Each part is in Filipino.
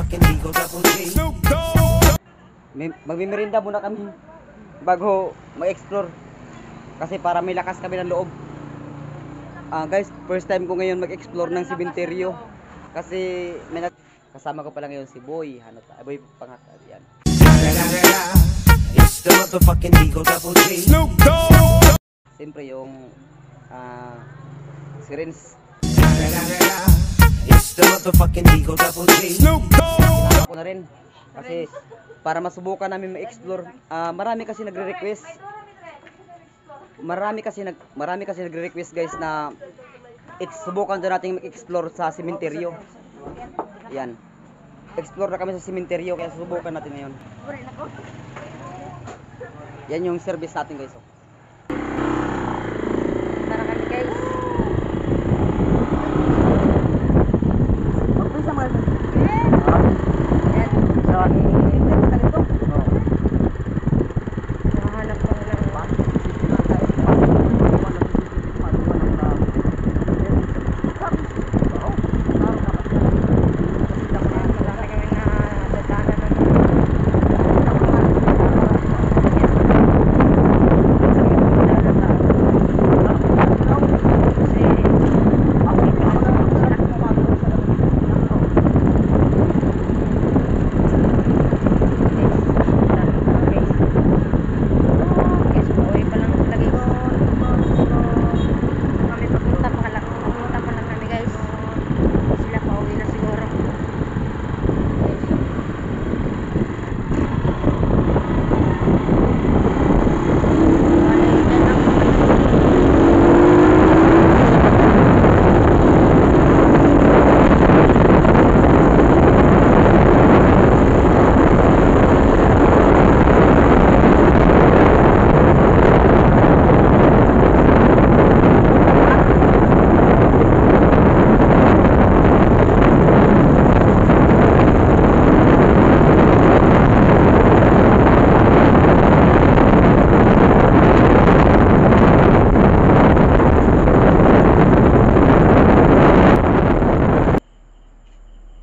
motherfucking Eagle Double G. Magmimerinda muna kami bago mag-explore kasi para may lakas kami ng loob. Guys, first time ko ngayon mag-explore ng sementeryo kasi kasama ko pala ngayon si Boy Boy Pangakat yan. It's the motherfucking Eagle Double G. Siyempre yung si Rins. It's the motherfucking Eagle Double G. Sinama ko na rin kasi para masubukan namin ma-explore. Marami kasi nagre-request. Marami kasi nagre-request guys na subukan daw natin mag-explore sa sementeryo. Yan. Explore na kami sa sementeryo kaya subukan natin ngayon. Yan yung service natin guys. Para kami guys.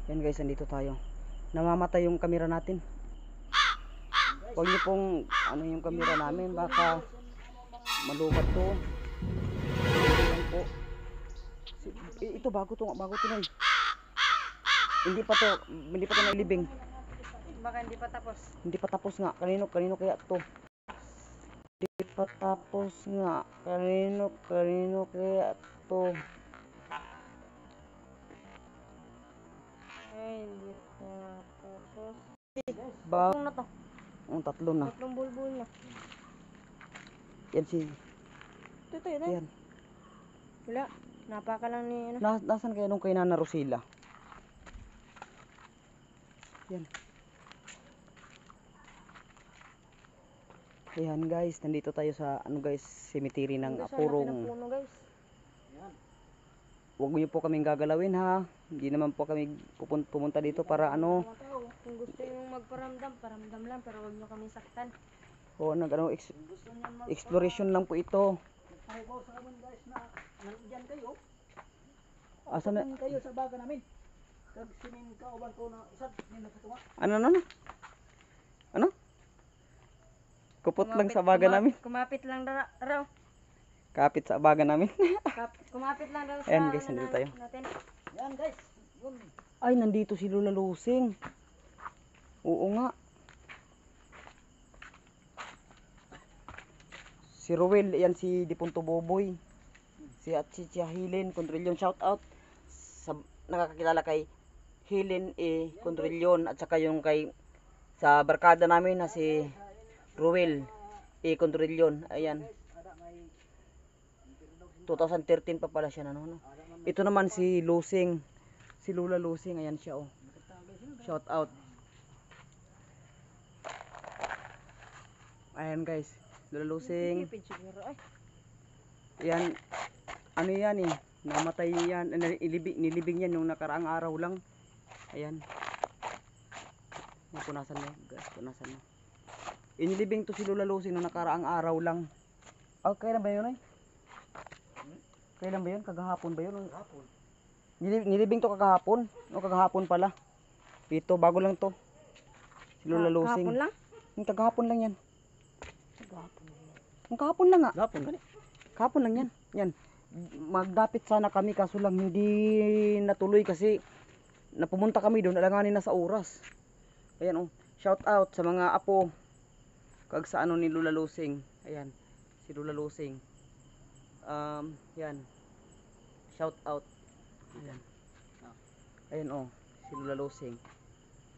Yan guys, andito tayo. Namamatay yung camera natin. Huwag niyo pong yung camera namin, baka malubat to. Yan po. Ito bago to na. Hindi pa to nailibing. Baka hindi pa tapos. Hindi pa tapos nga. Kanino kaya to? Hindi pa tapos nga. Kanino kaya to? Ay, hindi pa tapos. Ba? Na to. Tatlo na. Tatlong bulbul na. Yan si. Ito yun. Yan. Wala. Napaka lang ni ano. Nasaan kaya nung kay Nana Rosila? Yan. Ayan guys, nandito tayo sa cemetery ng Apurong. Puno, guys. Huwag niyo po kaming gagalawin ha. Hindi naman po kami pumunta dito para Kung gusto niyo magparamdam, paramdam lang, pero huwag niyo kami saktan. O exploration lang po ito. Asa na kayo sa baga namin. Kag sining kauban ko na isad ni nakatunga. Ano? Kupot lang sa baga namin. Kumapit lang raw. Kapit sa baga namin. Kumapit lang daw sa Ayan guys, nandito tayo. natin. Yan guys. Yun. Ay, nandito si Lola Lusing. Oo nga. Si Ruel, yan si Dipunto Boboy. Si Tia Helen Condrilyon, shout out sa nakakakilala kay Helen Condrilyon at saka yung sa barkada namin na si Ruel Condrilyon. Ayan. 2013 pa pala siya no. Ito naman si Lusing. Si Lola Lusing, ayan siya oh. Shout out. Ayan guys, Lola Lusing. Yan, ano yan namatay yan, nilibing yan nung nakaraang araw lang. Ayan. Punasan na guys, punasan na. Inilibing to si Lola Lusing nung nakaraang araw lang. Kailan ba yun Kailan ba yun? Kagahapon ba yun? Kagahapon. Nilibing to kagahapon? O kagahapon pala? Ito, bago lang to. Si Lola Lusing. Kahapon lang? Yung tagahapon lang yan. Yung kahapon lang nga. Gapon gani. Kahapon lang yan. Yan. Magdapit sana kami kaso lang hindi natuloy kasi napumunta kami doon alanganin na sa oras. Ayan oh. Shout out sa mga apo. Kag sa ano ni Lola Lusing. Ayan. Si Lola Lusing. Yan. Shout out. Ayan. Ayan oh. Si Lola Lusing.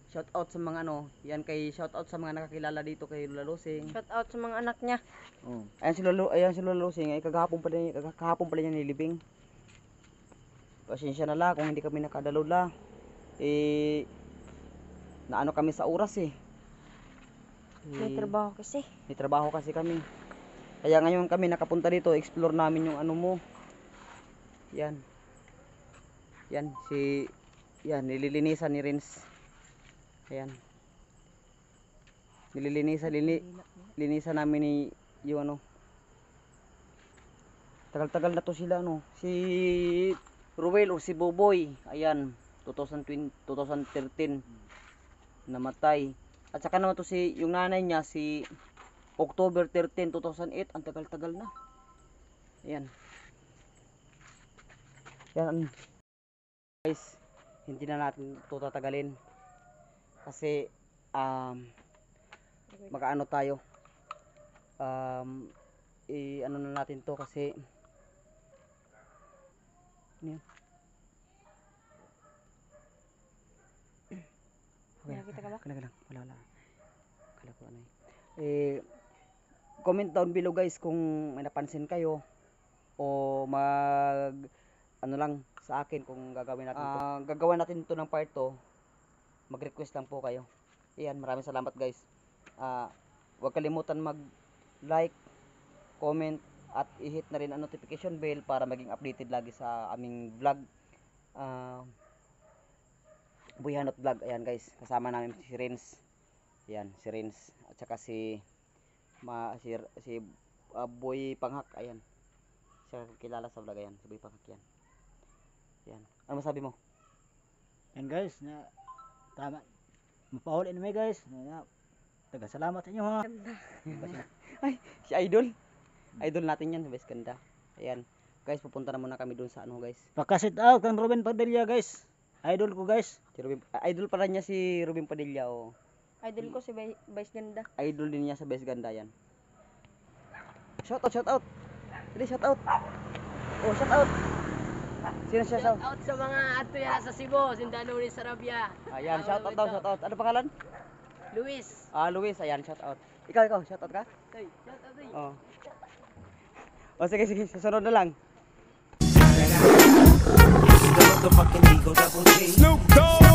Shout out sa mga ano, yan kay shout out sa mga nakakilala dito kay Lola Lusing. Shout out sa mga anak niya. Oh. Ayan si Lola Lusing, ay kahapon pala niya nilibing. Pasensya na la kung hindi kami nakadalo la. Naano kami sa oras eh. May trabaho kasi. May trabaho kasi kami. Kaya ngayon kami nakapunta dito, explore namin yung ano mo. Yan. Yan nililinisan ni Rins. Ayan. Linisan namin ni yung ano. Tagal-tagal na to sila no. Si Ruel o si Boboy. Ayan. 2013 namatay. At saka naman to si yung nanay niya si October 13, 2008. Ang tagal-tagal na. Ayan. Yan. Guys, hindi na natin ito tatagalin. Kasi mag-ano tayo. Ano na natin to kasi ano yun? Nakakita ka ba? Wala. Kala ko ano comment down below guys kung may napansin kayo o ano lang sa akin kung gagawin natin to. Gagawa natin to ng part 2. Mag-request lang po kayo. Ayan, maraming salamat guys. Huwag kalimutan mag-like, comment at i-hit na rin ang notification bell para maging updated lagi sa aming vlog. Buyhanot vlog. Ayan guys, kasama namin si Rins. Ayan, si Rins at saka si Boy Panghak. Ayan. Siya kilala sa vlog. Ayan, si Boy Panghak yan. Ayan. Ano masabi mo? And guys, na tama. Mapahuli na may guys. Taga-salamat sa inyo ha. Ay, si Idol. Idol natin yan, best ganda. Ayan. Guys, pupunta na muna kami dun sa ano guys. Pakasit out kang Ruben Padilla guys. Idol ko guys. Si Ruben, idol pala niya si Ruben Padilla oh. Idol ko si Vice Ganda. Idol din niya sa best ganda yan. Shout out. Dali shout out. Oh, shout out. Sino siya shout? Out sa mga ato yan sa Cebu, Sindano ni Sarabia. Ayan, shout out daw, shout out. Ano pangalan? Luis. Luis, ayan, shout out. Ikaw, shout out ka? Tay, shout out tay. Oh. O sige, susunod na lang. The motherfucking Eagle Double G. Snoop Dogg.